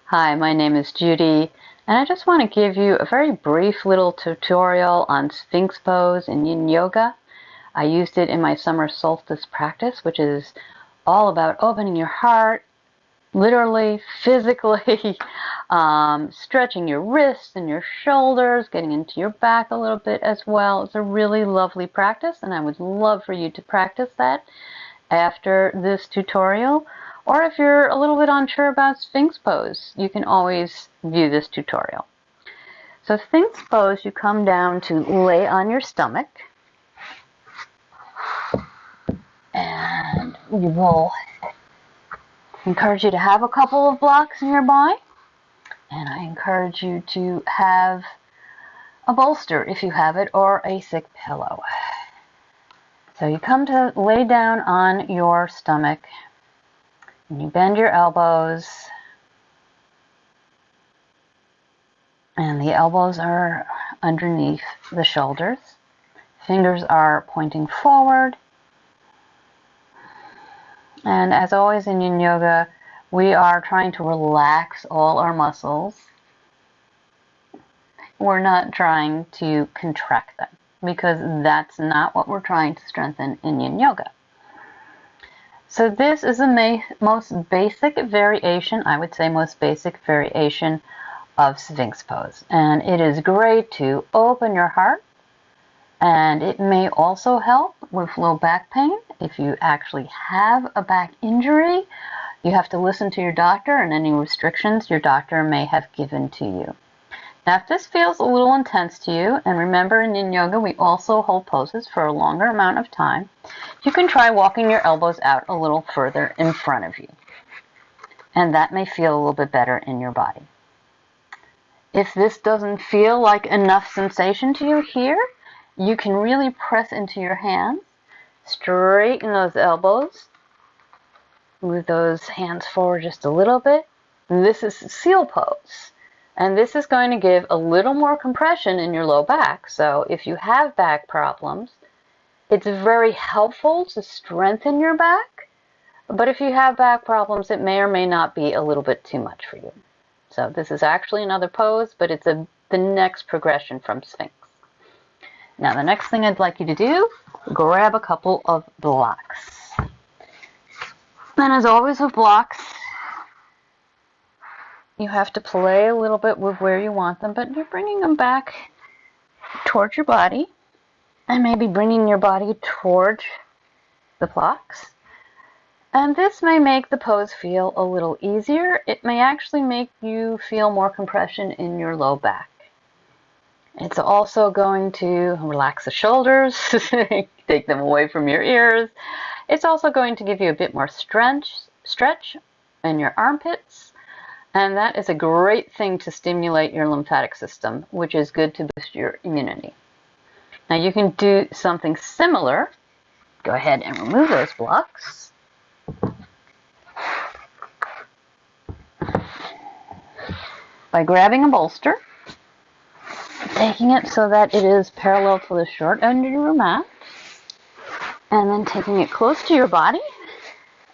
Hi, my name is Judy, and I just want to give you a very brief little tutorial on Sphinx Pose in Yin Yoga. I used it in my summer solstice practice, which is all about opening your heart, literally, physically, stretching your wrists and your shoulders, getting into your back a little bit as well. It's a really lovely practice, and I would love for you to practice that after this tutorial. Or if you're a little bit unsure about Sphinx Pose, you can always view this tutorial. So Sphinx Pose, you come down to lay on your stomach, and we will encourage you to have a couple of blocks nearby, and I encourage you to have a bolster if you have it, or a thick pillow. So you come to lay down on your stomach, and you bend your elbows, and the elbows are underneath the shoulders. Fingers are pointing forward. And as always in Yin Yoga, we are trying to relax all our muscles. We're not trying to contract them, because that's not what we're trying to strengthen in Yin Yoga. So this is the most basic variation, I would say most basic variation of Sphinx Pose. And it is great to open your heart, and it may also help with low back pain. If you actually have a back injury, you have to listen to your doctor and any restrictions your doctor may have given to you. Now, if this feels a little intense to you, and remember in Yin Yoga we also hold poses for a longer amount of time, you can try walking your elbows out a little further in front of you. And that may feel a little bit better in your body. If this doesn't feel like enough sensation to you here, you can really press into your hands, straighten those elbows, move those hands forward just a little bit. This is seal pose. And this is going to give a little more compression in your low back. So if you have back problems, it's very helpful to strengthen your back. But if you have back problems, it may or may not be a little bit too much for you. So this is actually another pose, but it's the next progression from Sphinx. Now the next thing I'd like you to do, grab a couple of blocks. And as always with blocks, you have to play a little bit with where you want them, but you're bringing them back towards your body, and maybe bringing your body towards the blocks. And this may make the pose feel a little easier. It may actually make you feel more compression in your low back. It's also going to relax the shoulders, take them away from your ears. It's also going to give you a bit more stretch in your armpits. And that is a great thing to stimulate your lymphatic system, which is good to boost your immunity. Now you can do something similar. Go ahead and remove those blocks. By grabbing a bolster, taking it so that it is parallel to the short end of your mat, and then taking it close to your body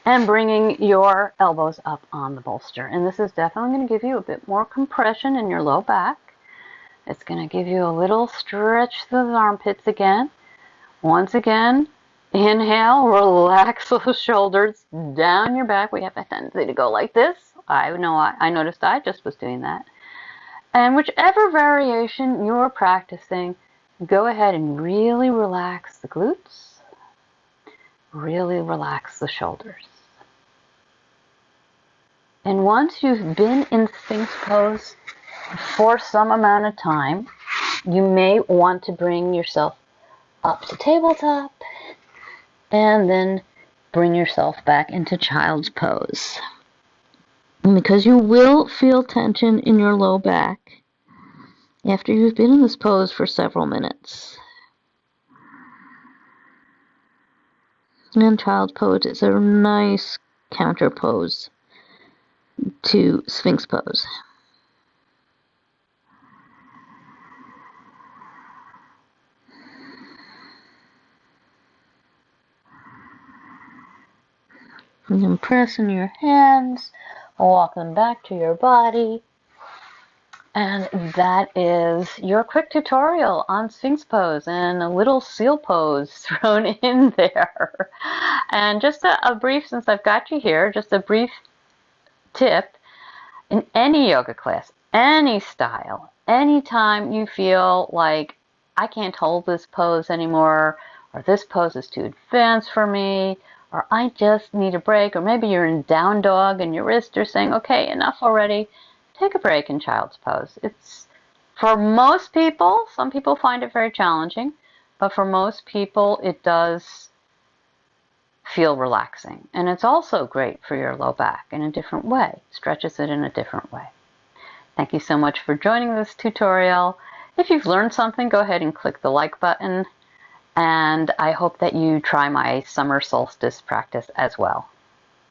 and bringing your elbows up on the bolster. And this is definitely going to give you a bit more compression in your low back. It's going to give you a little stretch to the armpits again. Once again, inhale, relax those shoulders down your back. We have a tendency to go like this. I know I noticed I just was doing that. And whichever variation you're practicing, go ahead and really relax the glutes. Really relax the shoulders. And once you've been in Sphinx Pose for some amount of time, you may want to bring yourself up to tabletop and then bring yourself back into Child's Pose. Because you will feel tension in your low back after you've been in this pose for several minutes. And Child's Pose is a nice counter pose to Sphinx Pose. You can press in your hands, Walk them back to your body. And that is your quick tutorial on Sphinx Pose and a little seal pose thrown in there. And just a brief, since I've got you here, just a brief tip. In any yoga class, any style, anytime you feel like I can't hold this pose anymore, or this pose is too advanced for me, or I just need a break, or maybe you're in down dog and your wrists are saying, okay, enough already, take a break in child's pose. It's, for most people, some people find it very challenging, but for most people it does feel relaxing. And it's also great for your low back in a different way, stretches it in a different way. Thank you so much for joining this tutorial. If you've learned something, go ahead and click the like button, and I hope that you try my summer solstice practice as well.